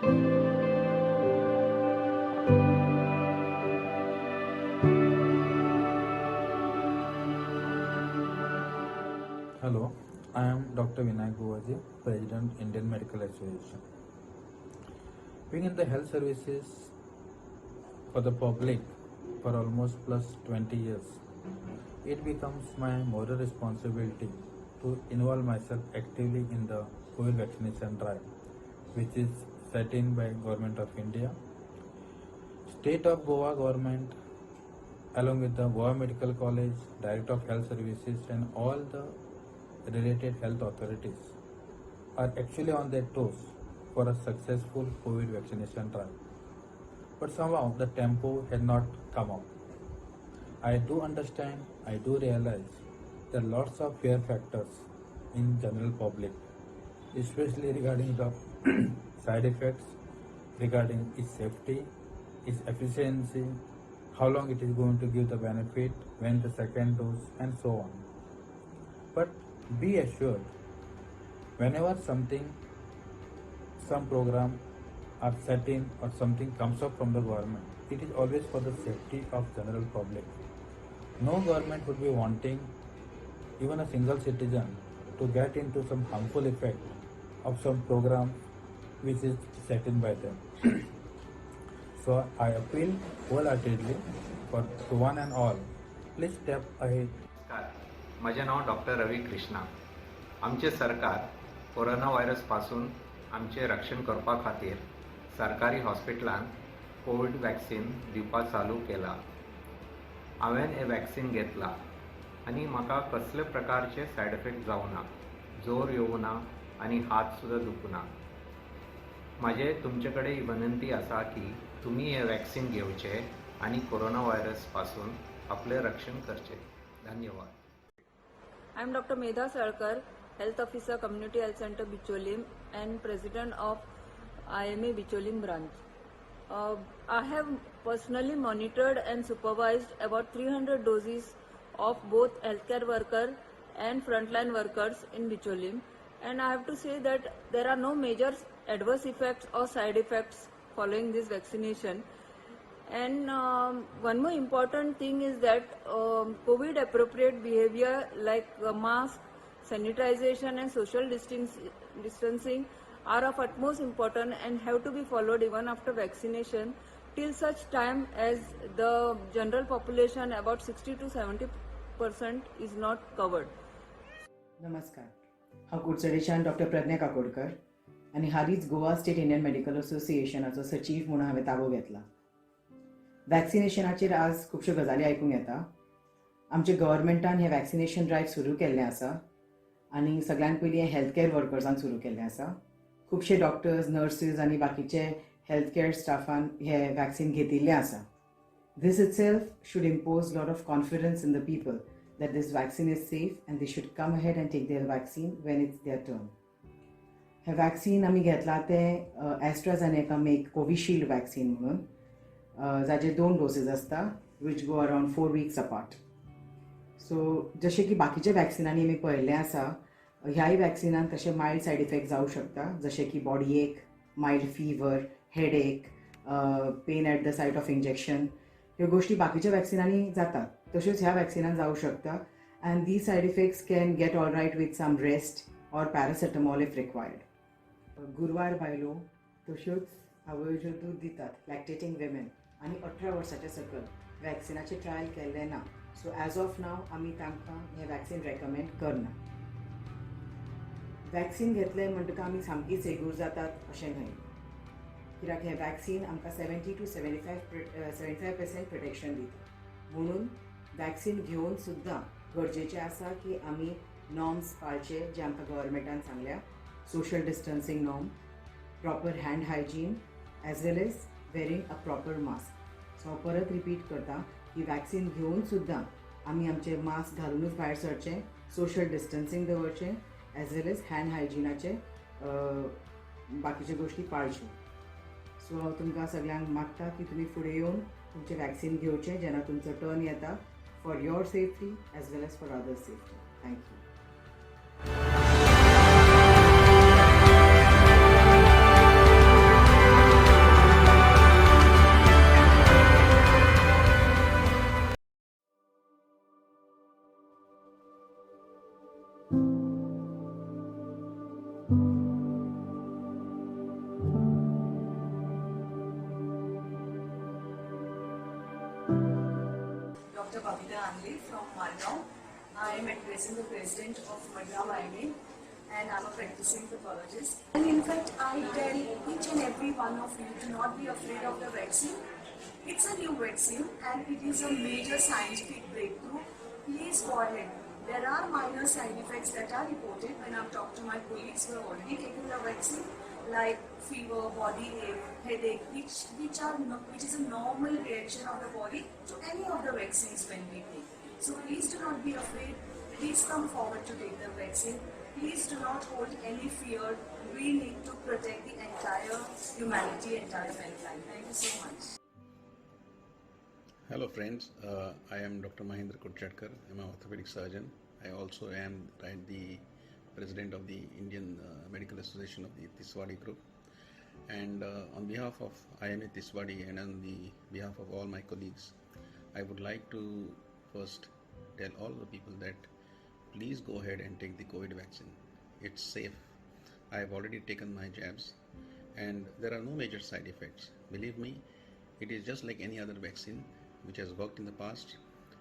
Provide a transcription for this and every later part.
Hello, I am Dr. Vinayak Govaji, President, Indian Medical Association. Being in the health services for the public for almost plus 20 years, it becomes my moral responsibility to involve myself actively in the COVID vaccination drive, which is set in by Government of India, State of Goa Government, along with the Goa Medical College, Director of Health Services, and all the related health authorities are actually on their toes for a successful COVID vaccination drive. But somehow the tempo had not come up. I do understand, I do realize there are lots of fear factors in general public, especially regarding the side effects, regarding its safety, its efficiency, how long it is going to give the benefit, when the second dose, and so on. But be assured, whenever some program are set in or something comes up from the government, it is always for the safety of general public. No government would be wanting even a single citizen to get into some harmful effect of some program which is set in by them. So I appeal wholeheartedly to one and all, please step ahead. माझे नाव doctor रवी कृष्णा. आमचे सरकार corona virus पासून आमचे रक्षण करपा खातीर सरकारी हॉस्पिटलांत कोविड वॅक्सीन दिवपाक चालू केला. हांवें हे वॅक्सीन घेतला आनी म्हाका कसले प्रकारचे सायड इफेक्ट जावना, जोर येवना आनी हात सुद्दां दुखना. म्हाजे तुमचे कडेन ही विनंती आसा की तुमी हे वॅक्सीन घेवचे आनी कोरोना व्हायरस पासून आपले रक्षण करचे. धन्यवाद. I am Dr. Medha Sarkar, Health Officer, Community Health Center, Bicholim, and President of IMA Bicholim branch. I have personally monitored and supervised about 300 doses of both healthcare worker and frontline workers in Bicholim, and I have to say that there are no major adverse effects or side effects following this vaccination. And one more important thing is that COVID appropriate behavior like mask, sanitization and social distancing are of utmost importance and have to be followed even after vaccination till such time as the general population about 60 to 70% is not covered. नमस्कार, हांव कुडचडेच्यान doctor प्रज्ञा काकोडकर आनी हालींच Goa state Indian medical असोसिएशनाचो सचीव म्हणून हांवें ताबो घेतला. वॅक्सिनेशनाचेर आज खुबश्यो गजाली आयकूंक येता. आमच्या गव्हर्मेंटान हें वॅक्सिनेशन ड्रायव्ह सुरू केल्लें आसा आनी सगळ्यांत पयलीं हें हेल्थ कॅअर वर्कर्सांक सुरू केल्लें आसा. खुबशे डॉक्टर्स, नर्सीस आनी बाकीचे हेल्थ कॅअर स्टाफान हें वॅक्सीन घेतिल्लें आसा. This itself should impose a lot of confidence in the people that this vaccine is safe and they should come ahead and take their vaccine when it's their turn. हें vaccine आमी घेतला तें AstraZeneca make Covishield vaccine म्हणून, जाचे 2 doses आसता वीच गो around 4 weeks apart. सो जशें की बाकीच्या वॅक्सिनांनी आमी पळयल्लें आसा, ह्याय वॅक्सिनान तशे मायल्ड सायड इफेक्ट जावंक शकता, जशें की बॉडी एक, mild fever, headache, pain at the site of injection. ह्यो गोश्टी बाकीच्या वॅक्सिनांनी जातात, तश्योच ह्या वॅक्सिनान जावंक शकता. And these side effects can get all right with some rest or paracetamol if required. गुरवार बायलो तश्योच आवय दूध दितात, लॅक्टेटिंग विमेन आनी 18 वर्सांच्या सकयल वॅक्सिनाचे ट्रायल केल्ले ना. सो एज ऑफ नाव आमी तांकां हें वॅक्सीन रेकमेंड करना. वॅक्सीन घेतलें म्हणटका आमी सामकी सेगूर जातात अशें न्हय, कित्याक हें वॅक्सीन आमकां 70 to 75% प्रोटेक्शन दिता. म्हणून वॅक्सीन घेवन सुद्दां गरजेचें आसा की आमी नॉर्म्स पाळचे जे आमकां गव्हर्मेंटान सांगल्या. Social distancing norm, proper hand hygiene as well as wearing a proper mask. So हांव परत रिपीट करता की वॅक्सीन घेवन सुद्दां आमी आमचें मास्क घालूनच भायर सरचें, सोशल डिस्टन्सिंग दवरचें एज वेल एज हँड हायजिनाचे बाकीच्यो गोश्टी पाळच्यो. सो हांव तुमकां सगळ्यांक मागता की तुमी फुडें येवन तुमचें वॅक्सीन घेवचें जेन्ना तुमचो टर्न येता, for your safety as well as for others safety. Thank you. Madgaon. I am at present the president of Madgaon IMA and I'm a practicing pathologist. And in fact, I tell each and every one of you to not be afraid of the vaccine. It's a new vaccine and it is a major scientific breakthrough. Please go ahead. There are minor side effects that are reported when I've talked to my colleagues who have already taken the vaccine, like fever, body ache, headache, which is a normal reaction of the body to any of the vaccines when we take. So please do not be afraid. Please come forward to take the vaccine. Please do not hold any fear. We need to protect the entire humanity, entire mankind. Thank you so much. Hello friends, I am Dr. Mahendra Kutchatkar. I'm an orthopedic surgeon. I also am the president of the Indian Medical Association of the Tiswadi Group. And on behalf of IMA Tiswadi and on the behalf of all my colleagues, I would like to first tell all the people that please go ahead and take the COVID vaccine. It's safe. I have already taken my jabs and there are no major side effects. Believe me, it is just like any other vaccine which has worked in the past,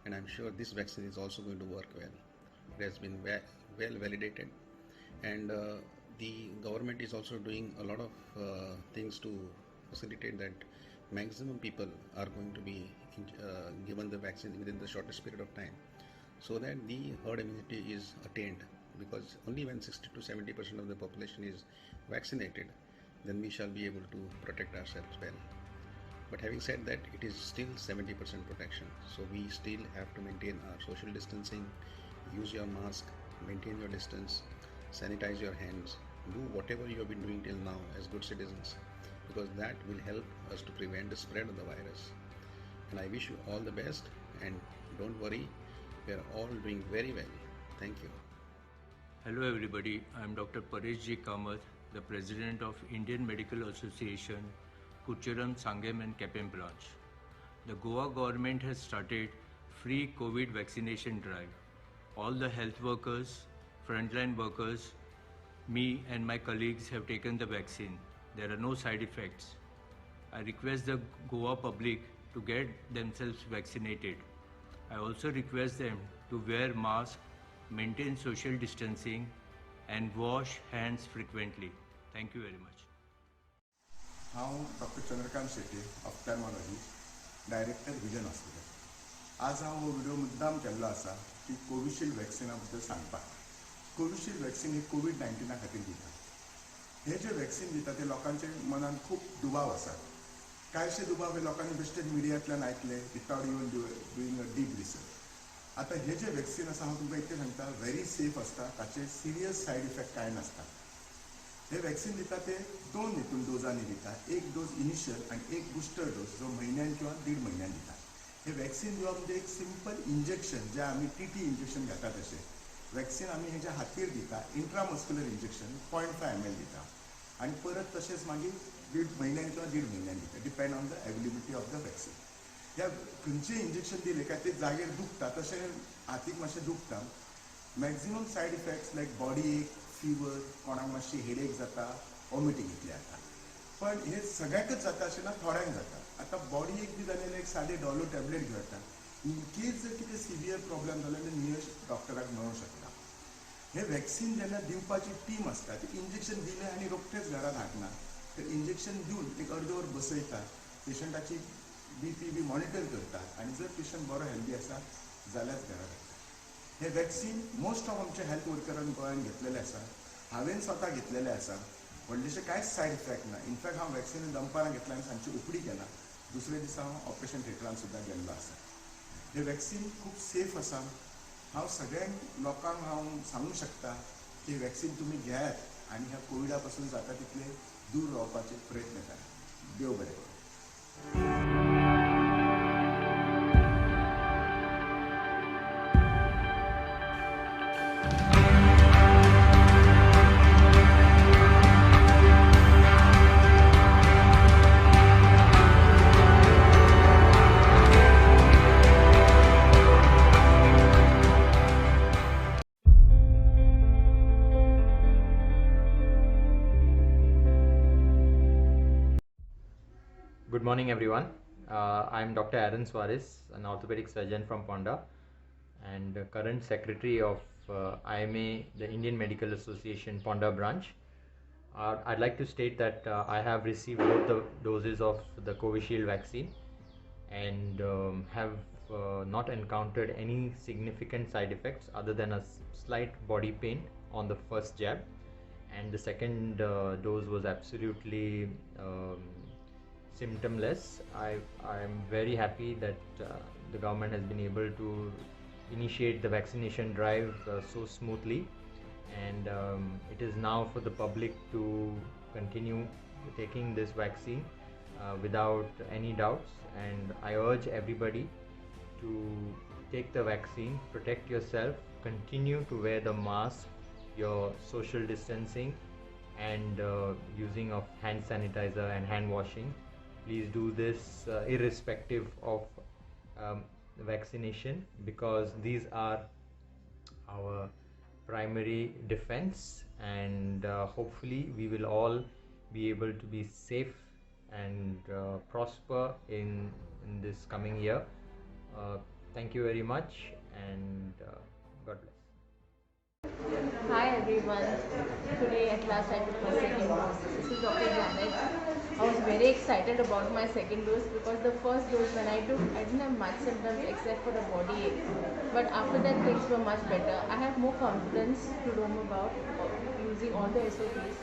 and I'm sure this vaccine is also going to work well. It has been well validated, and the government is also doing a lot of things to facilitate that maximum people are going to be given the vaccine within the shortest period of time, so that the herd immunity is attained, because only when 60 to 70% of the population is vaccinated, then we shall be able to protect ourselves well. But having said that, it is still 70% protection. So we still have to maintain our social distancing, use your mask, maintain your distance, sanitize your hands, do whatever you have been doing till now as good citizens, because that will help us to prevent the spread of the virus. And I wish you all the best, and don't worry, we are all doing very well. Thank you. Hello everybody, I am Dr. Paresh G. Kamath, the President of Indian Medical Association, Kucharam, Sangam and Kepem branch. The Goa government has started free COVID vaccination drive. All the health workers, frontline workers, me and my colleagues have taken the vaccine. There are no side effects. I request the Goa public to get themselves vaccinated. I also request them to wear masks, maintain social distancing and wash hands frequently. Thank you very much. हांव doctor Chandrakant Shetty, ophthalmologist, director Vision Hospital. आज हांव हो video मुद्दाम केल्लो आसा की Covishield वॅक्सिना बद्दल सांगपाक. कोविशिल्ड वॅक्सिन ही कोविड-19 खातीर दिता. हे जे वॅक्सिन दिता ते लोकांचे मनान खूब दुबाव आसा. कांयशे दुबाव हे लोकांनी बेश्टेच मिडियांतल्यान आयकले without even doing a deep research. आतां हे जे वॅक्सिन आसा हांव तुमकां इतकें सांगता, व्हेरी सेफ आसता. ताचे सिरियस सायड इफेक्ट कांय नासता. हे वॅक्सिन दिता ते दोन डोजांनी दिता. एक डोस इनिशियल आणि एक बुस्टर डोस जो म्हयन्यान किंवा 1.5 म्हयन्यान दिता. हे वॅक्सिन दिवप म्हणजे एक सिंपल इंजेक्शन, जे आमी टीटी इंजेक्शन घेता तशें वॅक्सिन आमी हेच्या हातीर दिता. इंट्रामस्क्युलर इंजेक्शन 0.5 ml दिता आणि परत तशेंच मागीर 1.5 म्हयन्यान किंवा 1.5 म्हयन्यान दिता, depend on the availability of the vaccine. ह्या खंयचें इंजेक्शन दिलें काय ते जागेर दुखता, तशें हातीक मातशें दुखता. मॅक्झिमम सायड इफेक्ट्स लायक बॉडी एक, फीवर, कोणाक मातशी हेडेक जाता, वॉमिटींग इतलें जाता. पण हे सगळ्यांकच जाता अशें ना, थोड्यांक जाता. आतां बॉडी एक बी जाल्यार एक सादे डॉलो टॅबलेट घेवं येता. इन केस जर कितें सिवियर प्रॉब्लेम जालो जाल्यार नियरेस्ट डॉक्टराक मेळूंक शकता. हे वॅक्सिन जेन्ना दिवपाची टीम आसता ती इंजेक्शन दिलें आनी रोखडेंच घरांत हाडना. तर इंजेक्शन दिवन एक अर्द वर बसयता, पेशंटाची BP बी मॉनिटर करता आनी जर पेशंट बरो हेल्दी आसा जाल्यारच घरा धाडटा. हे वॅक्सिन मोस्ट ऑफ आमच्या हेल्थ वर्करांनी गोंयांत घेतलेले आसा. हांवें स्वता घेतलेले आसा. व्हडलेशे कांयच सायड इफेक्ट ना. इनफॅक्ट हांव वॅक्सिन दनपारां घेतला आनी सांजची उपडी केला. दुसरे दिसा हांव ऑपरेशन थिएटरान सुद्दां गेल्लो आसा. हे वॅक्सिन खूब सेफ आसा. हांव सगळ्यांक लोकांक हांव सांगूंक शकता की वॅक्सिन तुमी घेयात आनी ह्या कोविडा पासून जाता तितले दूर रावपाचे प्रयत्न करात. देव बरें करूं. Good morning everyone. I am Dr. Aaron Suarez, an orthopedic surgeon from Ponda, and current secretary of IMA, the Indian Medical Association Ponda branch. I'd like to state that I have received both the doses of the Covishield vaccine and have not encountered any significant side effects other than a slight body pain on the first jab, and the second dose was absolutely symptomless. I am very happy that the government has been able to initiate the vaccination drive so smoothly, and it is now for the public to continue taking this vaccine without any doubts. And I urge everybody to take the vaccine, protect yourself, continue to wear the mask, your social distancing, and using of hand sanitizer and hand washing. Please do this irrespective of the vaccination, because these are our primary defense, and hopefully we will all be able to be safe and prosper in this coming year. Thank you very much, and God bless. Hi everyone, today at last I took my second dose. This is Dr. Janet. I was very excited about my second dose because the first dose when I took, I didn't have much symptoms except for the body ache. But after that things were much better. I have more confidence to roam about using all the SOPs.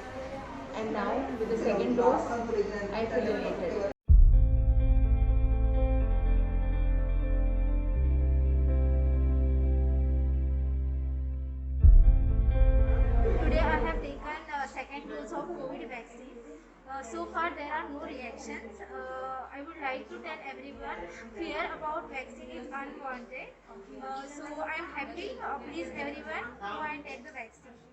And now with the second dose, I feel elated. Today I have taken second dose of COVID vaccine. So far there are no reactions. I would like to tell everyone, fear about vaccine is unwanted. So I am happy. Please everyone go and take the vaccine.